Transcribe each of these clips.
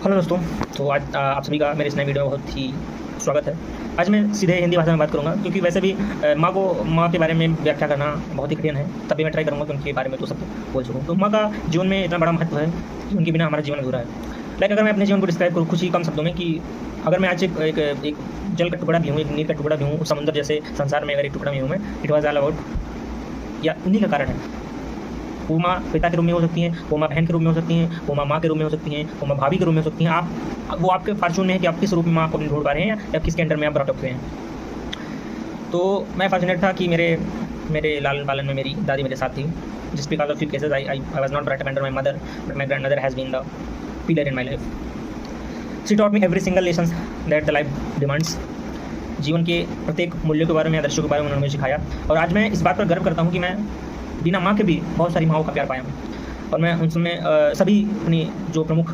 Hello दोस्तों। तो आज आप सभी का मेरे इस नए वीडियो में बहुत ही स्वागत है। आज मैं सीधे हिंदी भाषा में बात करूंगा क्योंकि वैसे भी माँ के बारे में व्याख्या करना बहुत ही कठिन है। तभी मैं ट्राई करूंगा कि उनके बारे में तो सब बोल सकूँ। तो माँ का जीवन में इतना बड़ा महत्व है कि उनके बिना हमारा जीवन अधूरा है। लाइक अगर मैं अपने जीवन को डिस्क्राइब करूँ कुछ ही कम शब्दों में कि अगर मैं आज एक जल का टुकड़ा भी हूँ, एक नीर का टुकड़ा भी हूँ, समुद्र जैसे संसार में अगर एक टुकड़ा भी हूँ मैं, इट वॉज ऑल अबाउट या उन्हीं का कारण है। वो माँ पिता के रूप में हो सकती हैं, वो माँ बहन के रूप में हो सकती हैं, वो माँ के रूप में हो सकती हैं, वो माँ भाभी के रूप में हो सकती हैं। वो आपके फॉर्चून में है कि आप किस रूप में माँ को ढूंढ पा रहे हैं या किसके अंडर में आप ब्रॉट अप हुए हैं। तो मैं फॉर्चुनेट था कि मेरे लालन पालन में मेरी दादी मेरे साथ थी। जिस because of few cases I was not brought up under my mother, but my grandmother has been the pillar in my life. She taught me every single lesson that the life demands. जीवन के प्रत्येक मूल्यों के बारे में, आदर्शों के बारे में उन्होंने मुझे सिखाया। और आज मैं इस बात पर गर्व करता हूँ कि मैं बिना माँ के भी बहुत सारी माँओं का प्यार पाया हूँ। और मैं उनमें सभी अपनी जो प्रमुख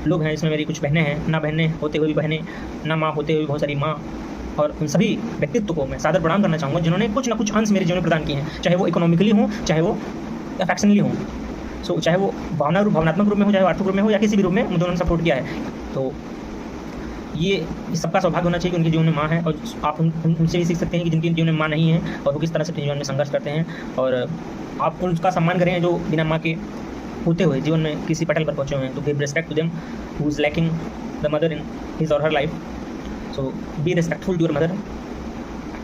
लोग हैं, इसमें मेरी कुछ बहनें हैं, ना बहनें होते हुए भी बहनें, ना माँ होते हुए भी बहुत सारी माँ। और उन सभी व्यक्तित्व को मैं सादर प्रणाम करना चाहूँगा जिन्होंने कुछ ना कुछ अंश मेरे जीवन में प्रदान किए हैं, चाहे वो इकोनॉमिकली हों, चाहे वो अफेक्शनली हों। सो चाहे वो भावनात्मक रूप में हो, चाहे वो आर्थिक रूप में हो, या किसी भी रूप में मुझे उन्होंने सपोर्ट किया है। तो ये सबका सौभाग्य होना चाहिए कि उनके जीवन में माँ है। और आप उनसे भी सीख सकते हैं कि जिनके जीवन में माँ नहीं है और वो किस तरह से अपने जीवन में संघर्ष करते हैं। और आप उनका सम्मान करें जो बिना माँ के होते हुए जीवन में किसी पटल पर पहुँचे हुए हैं। तो give respect to them who is lacking the mother in his or her life. So be respectful to your mother.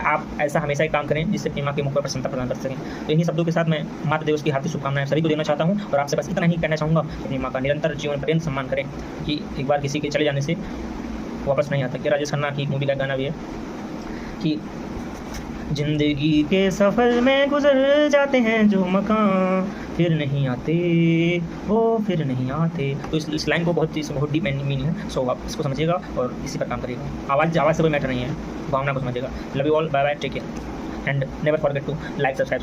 आप ऐसा हमेशा ही काम करें जिससे अपनी माँ के मुख पर प्रसन्नता प्रदान कर सकें। तो इन्हीं शब्दों के साथ मैं मातृ दिवस की हार्दिक शुभकामनाएं सभी को देना चाहता हूँ। और आपसे बस इतना ही कहना चाहूँगा कि अपनी माँ का निरंतर जीवन पर्यंत सम्मान करें कि एक बार किसी के चले जाने से वापस नहीं आता। कि राजेश खन्ना की मूवी का गाना भी है कि जिंदगी के सफ़र में गुजर जाते हैं जो मकान, फिर नहीं आते, वो फिर नहीं आते। तो इस लाइन को बहुत डीप मीनिंग है। सो आप इसको समझिएगा और इसी पर काम करिएगा। आवाज़ से कोई मैटर नहीं है, भावना को समझिएगा। Love you all, bye bye, take care and never forget to like, subscribe.